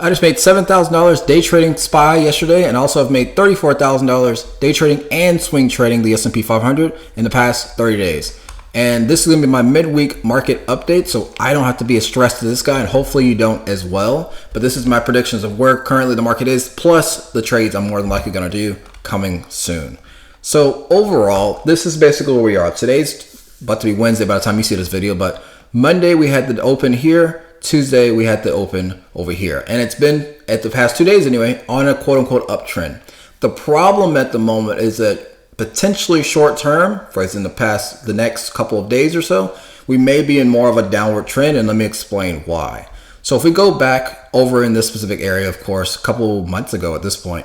I just made $7,000 day trading SPY yesterday, and also have made $34,000 day trading and swing trading the S&P 500 in the past 30 days. And this is going to be my midweek market update, so I don't have to be as stressed to this guy, and hopefully you don't as well. But this is my predictions of where currently the market is, plus the trades I'm more than likely going to do coming soon. So overall, this is basically where we are. Today's about to be Wednesday by the time you see this video, but Monday we had the open here. Tuesday we had the open over here, and it's been, at the past 2 days anyway, on a quote-unquote uptrend. The problem at the moment is that potentially short term, for instance, the next couple of days or so, we may be in more of a downward trend, and let me explain why. So if we go back over in this specific area, of course, a couple months ago at this point,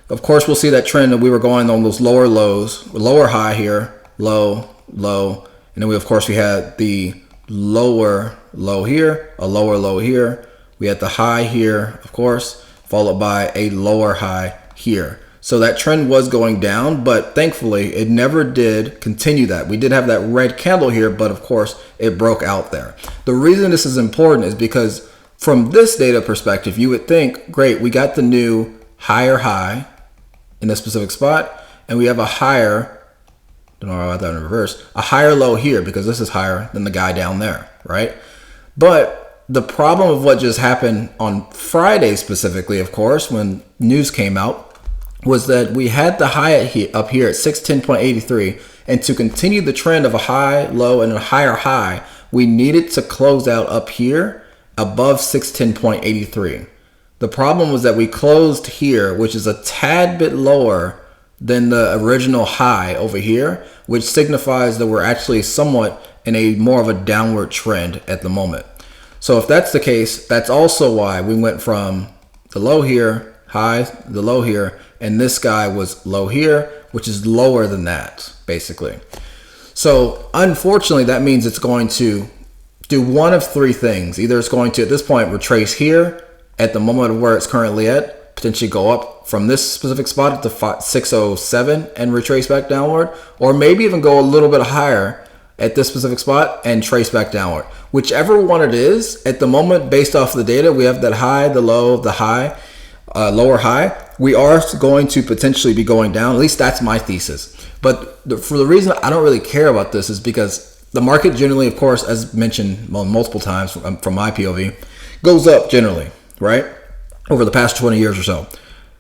of course we'll see that trend that we were going on those lower lows, lower high here, low, low, and then we had the lower low here, a lower low here. We had the high here, of course, followed by a lower high here. So that trend was going down, but thankfully it never did continue that. We did have that red candle here, but of course it broke out there. The reason this is important is because from this data perspective, you would think, great, we got the new higher high in this specific spot, and we have a higher, don't know about that in reverse, a higher low here because this is higher than the guy down there, right? But the problem of what just happened on Friday specifically, of course, when news came out, was that we had the high up here at 610.83, and to continue the trend of a high, low, and a higher high, we needed to close out up here above 610.83. The problem was that we closed here, which is a tad bit lower than the original high over here, which signifies that we're actually somewhat in a more of a downward trend at the moment. So if that's the case, that's also why we went from the low here, high, the low here, and this guy was low here, which is lower than that, basically. So unfortunately, that means it's going to do one of three things. Either it's going to, at this point, retrace here at the moment of where it's currently at, potentially go up from this specific spot to 607 and retrace back downward, or maybe even go a little bit higher at this specific spot and trace back downward. Whichever one it is, at the moment, based off the data, we have that high, the low, the high, lower high. We are going to potentially be going down. At least that's my thesis. But for the reason I don't really care about this is because the market generally, of course, as mentioned multiple times from my POV, goes up generally, right? Over the past 20 years or so.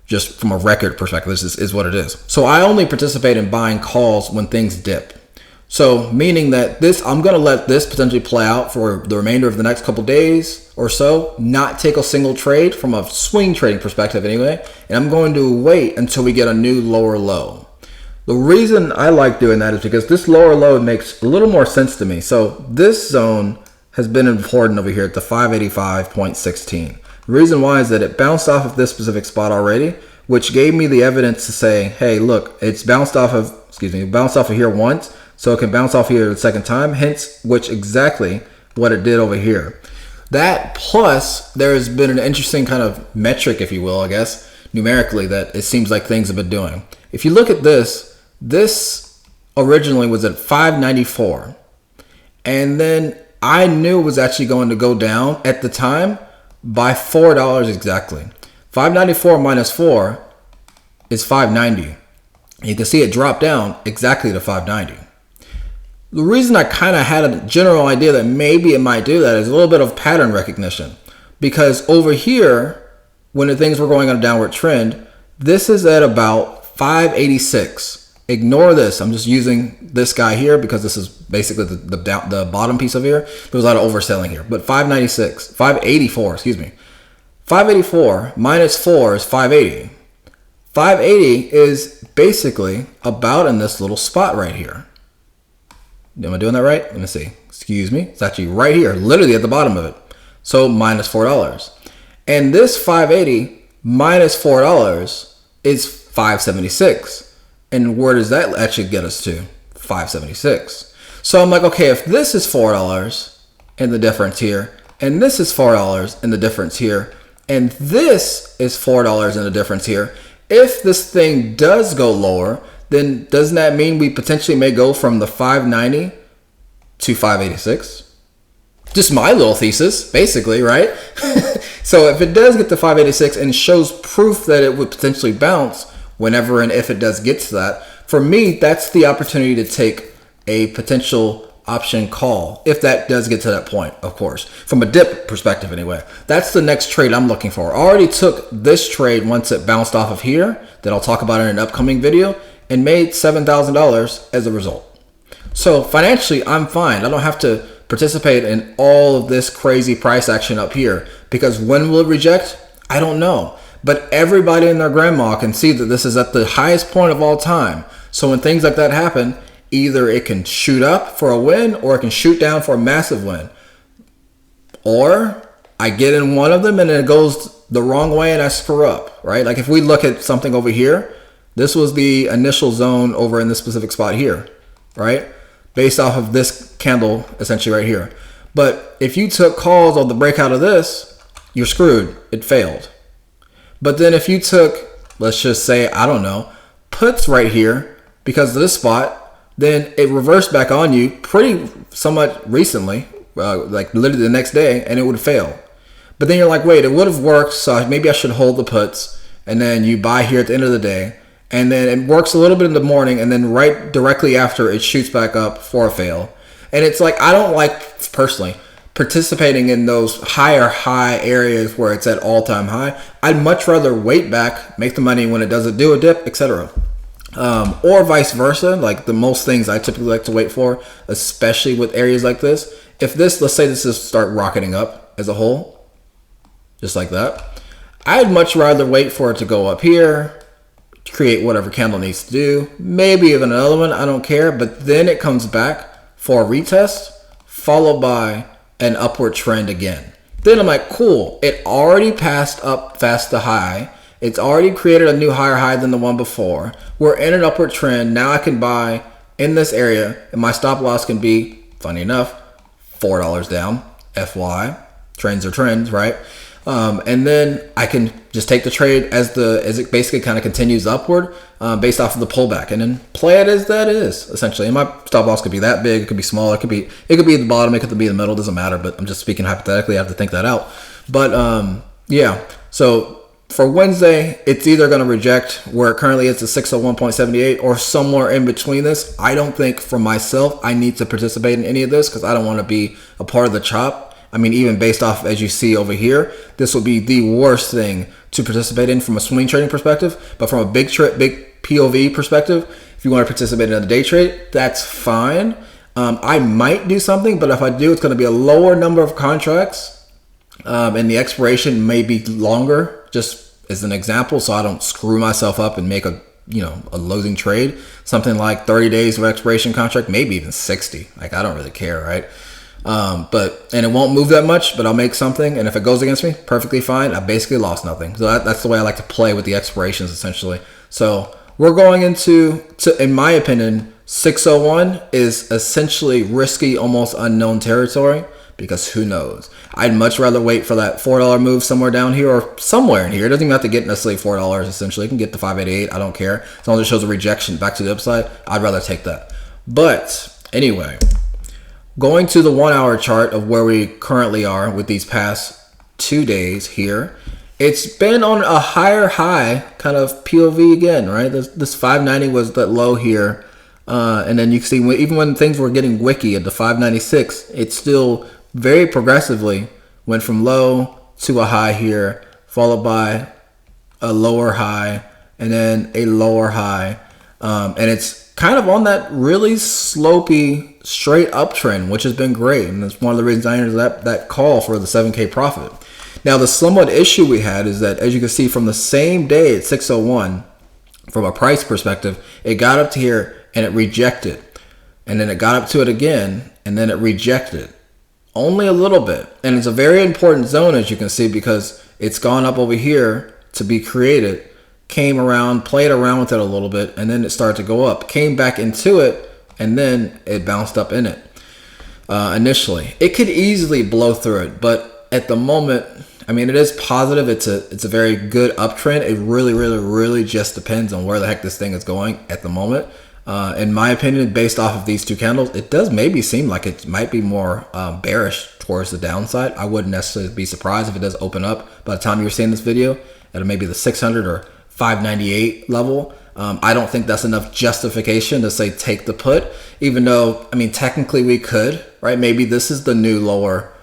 Just from a record perspective, this is what it is. So I only participate in buying calls when things dip. So meaning that I'm going to let this potentially play out for the remainder of the next couple days or so, not take a single trade from a swing trading perspective anyway, and I'm going to wait until we get a new lower low. The reason I like doing that is because this lower low makes a little more sense to me. So this zone has been important over here at the 585.16. The reason why is that it bounced off of this specific spot already, which gave me the evidence to say, hey, look, it's bounced off of here once, so it can bounce off here the second time, hence which exactly what it did over here. That plus there has been an interesting kind of metric, if you will, I guess, numerically, that it seems like things have been doing. If you look at this originally was at 594, and then I knew it was actually going to go down at the time by $4 exactly. 594 minus 4 is 590. You can see it drop down exactly to 590. The reason I kind of had a general idea that maybe it might do that is a little bit of pattern recognition. Because over here, when the things were going on a downward trend, this is at about 586. Ignore this. I'm just using this guy here because this is basically the bottom piece of here. There was a lot of overselling here. But 584, excuse me. 584 minus 4 is 580. 580 is basically about in this little spot right here. Am I doing that right? Let me see. Excuse me. It's actually right here, literally at the bottom of it. So minus $4. And this 580 minus $4 is 576. And where does that actually get us to? 576. So I'm like, okay, if this is $4 and the difference here, and this is $4 and the difference here, and this is $4 and the difference here, if this thing does go lower, then doesn't that mean we potentially may go from the 590 to 586? Just my little thesis, basically, right? So if it does get to 586 and shows proof that it would potentially bounce whenever and if it does get to that, for me, that's the opportunity to take a potential option call if that does get to that point, of course, from a dip perspective anyway. That's the next trade I'm looking for. I already took this trade once it bounced off of here that I'll talk about in an upcoming video and made $7,000 as a result. So financially, I'm fine. I don't have to participate in all of this crazy price action up here because when will it reject? I don't know. But everybody and their grandma can see that this is at the highest point of all time. So when things like that happen, either it can shoot up for a win or it can shoot down for a massive win. Or I get in one of them and it goes the wrong way and I screw up, right? Like if we look at something over here, this was the initial zone over in this specific spot here, right? Based off of this candle essentially right here. But if you took calls on the breakout of this, you're screwed. It failed. But then if you took, let's just say, I don't know, puts right here because of this spot, then it reversed back on you pretty somewhat recently, like literally the next day, and it would fail. But then you're like, wait, it would have worked, so maybe I should hold the puts, and then you buy here at the end of the day, and then it works a little bit in the morning, and then right directly after it shoots back up for a fail. And it's like, I don't like, personally, participating in those higher high areas where it's at all-time high. I'd much rather wait back, make the money when it doesn't do a dip, etc. Or vice versa, like the most things I typically like to wait for, especially with areas like this. If this, let's say this is start rocketing up as a whole, just like that, I'd much rather wait for it to go up here, create whatever candle needs to do, maybe even another one, I don't care, but then it comes back for a retest, followed by an upward trend again. Then I'm like, cool, it already passed up past the high, it's already created a new higher high than the one before, we're in an upward trend, now I can buy in this area, and my stop loss can be, funny enough, $4 down, FY, trends are trends, right? And then I can just take the trade as it basically kind of continues upward based off of the pullback, and then play it as that is essentially. And my stop loss could be that big, it could be small, it could be at the bottom, it could be in the middle, doesn't matter. But I'm just speaking hypothetically. I have to think that out. But yeah, so for Wednesday, it's either going to reject where it currently is at 601.78 or somewhere in between this. I don't think for myself I need to participate in any of this because I don't want to be a part of the chop. I mean, even based off, as you see over here, this will be the worst thing to participate in from a swing trading perspective. But from a big POV perspective, if you want to participate in a day trade, that's fine. I might do something, but if I do, it's going to be a lower number of contracts, and the expiration may be longer, just as an example, so I don't screw myself up and make a losing trade. Something like 30 days of expiration contract, maybe even 60. Like, I don't really care, right? And it won't move that much, but I'll make something, and if it goes against me, perfectly fine. I basically lost nothing. So that's the way I like to play with the expirations, essentially. So we're going into, in my opinion, 601 is essentially risky, almost unknown territory, because who knows? I'd much rather wait for that $4 move somewhere down here or somewhere in here. It doesn't even have to get necessarily $4, essentially. It can get to 588, I don't care. As long as it shows a rejection back to the upside, I'd rather take that. But anyway, going to the 1 hour chart of where we currently are with these past 2 days here, it's been on a higher high kind of POV again, right? This 590 was that low here. And then you can see even when things were getting wicky at the 596, it's still very progressively went from low to a high here, followed by a lower high and then a lower high. And it's kind of on that really slopey straight uptrend, which has been great. And that's one of the reasons I entered that call for the 7K profit. Now, the somewhat issue we had is that, as you can see from the same day at 601, from a price perspective, it got up to here and it rejected. And then it got up to it again and then it rejected. Only a little bit. And it's a very important zone, as you can see, because it's gone up over here to be created, came around, played around with it a little bit, and then it started to go up, came back into it, and then it bounced up in it. Initially, it could easily blow through it, but at the moment, I mean, it is positive. It's a very good uptrend. It really just depends on where the heck this thing is going at the moment. In my opinion, based off of these two candles, it does maybe seem like it might be more bearish towards the downside. I wouldn't necessarily be surprised if it does open up by the time you're seeing this video at maybe the 600 or 598 level. I don't think that's enough justification to say take the put, even though, I mean, technically we could, right? Maybe this is the new lower,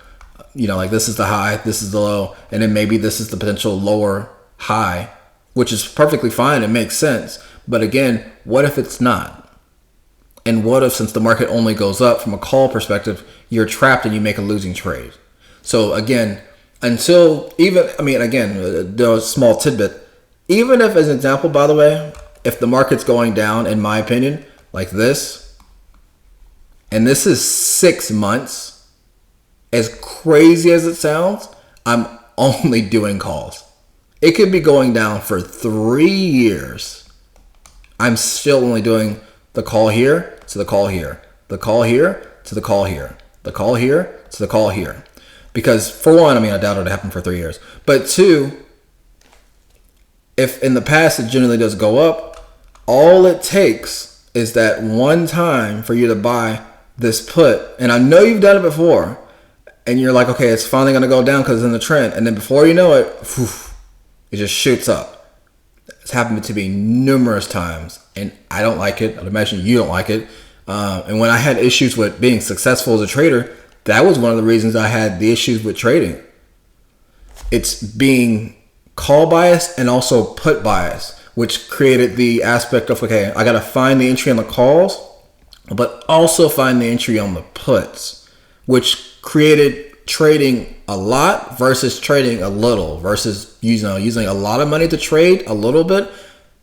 like this is the high, this is the low, and then maybe this is the potential lower high, which is perfectly fine. It makes sense. But again, what if it's not? And what if, since the market only goes up from a call perspective, you're trapped and you make a losing trade? So again, the small tidbit, even if, as an example, by the way, if the market's going down, in my opinion, like this, and this is 6 months, as crazy as it sounds, I'm only doing calls. It could be going down for 3 years. I'm still only doing the call here to the call here, the call here to the call here, the call here to the call here. Because for one, I doubt it'll happen for 3 years. But two, if in the past it generally does go up, all it takes is that one time for you to buy this put. And I know you've done it before. And you're like, okay, it's finally going to go down because it's in the trend. And then before you know it, it just shoots up. It's happened to me numerous times, and I don't like it. I'd imagine you don't like it. And when I had issues with being successful as a trader, that was one of the reasons I had the issues with trading. It's being call bias and also put bias, which created the aspect of, okay, I got to find the entry on the calls, but also find the entry on the puts, which created trading a lot versus trading a little, versus using a lot of money to trade a little bit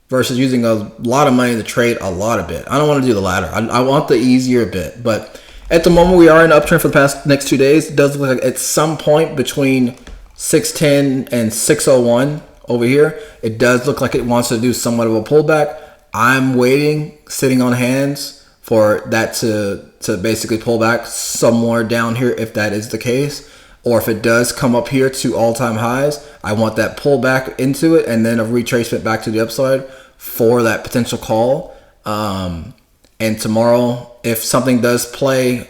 versus using a lot of money to trade a lot of bit. I don't want to do the latter. I want the easier bit. But at the moment, we are in an uptrend for the next 2 days. It does look like at some point between 610 and 601 over here, it does look like it wants to do somewhat of a pullback. I'm waiting, sitting on hands for that to basically pull back somewhere down here if that is the case. Or if it does come up here to all-time highs, I want that pullback into it and then a retracement back to the upside for that potential call. And tomorrow, if something does play,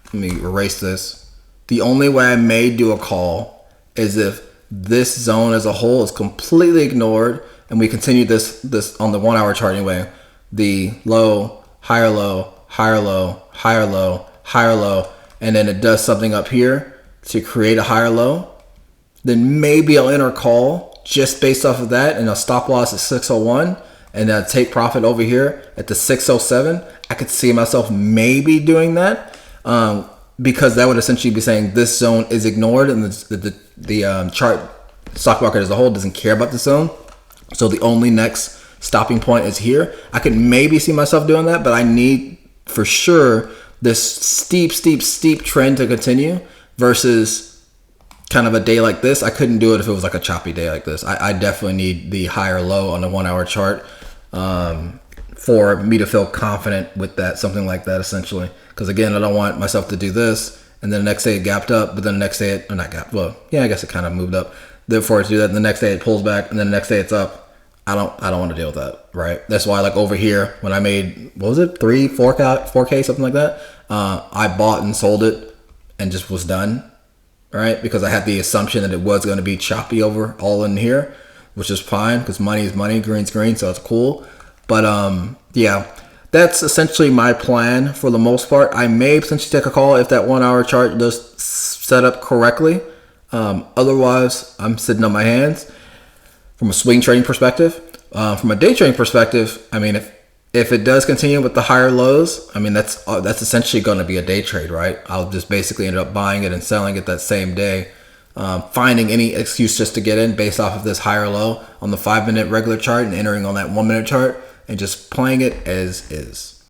let me erase this. The only way I may do a call is if this zone as a whole is completely ignored and we continue this on the 1 hour chart anyway. The low, higher low, higher low, higher low, higher low, and then it does something up here to create a higher low, then maybe I'll enter a call just based off of that, and a stop loss at 601, and then take profit over here at the 607. I could see myself maybe doing that because that would essentially be saying this zone is ignored, and the chart stock market as a whole doesn't care about the zone. So the only next stopping point is here. I could maybe see myself doing that, but I need for sure this steep trend to continue versus kind of a day like this. I couldn't do it if it was like a choppy day like this. I definitely need the higher low on the 1 hour chart for me to feel confident with that, something like that essentially. Because again, I don't want myself to do this and then the next day it gapped up, but then the next day I guess it kind of moved up. Therefore to do that, and the next day it pulls back, and then the next day it's up. I don't want to deal with that, right? That's why, like over here, when I made, what was it, 4K, something like that, I bought and sold it and just was done, right? Because I had the assumption that it was going to be choppy over all in here, which is fine because money is money, green's green, so it's cool. But yeah, that's essentially my plan for the most part. I may potentially take a call if that 1 hour chart does set up correctly. Otherwise, I'm sitting on my hands. From a swing trading perspective, from a day trading perspective, I mean, if it does continue with the higher lows, I mean, that's essentially going to be a day trade, right? I'll just basically end up buying it and selling it that same day, finding any excuse just to get in based off of this higher low on the 5 minute regular chart and entering on that 1 minute chart and just playing it as is.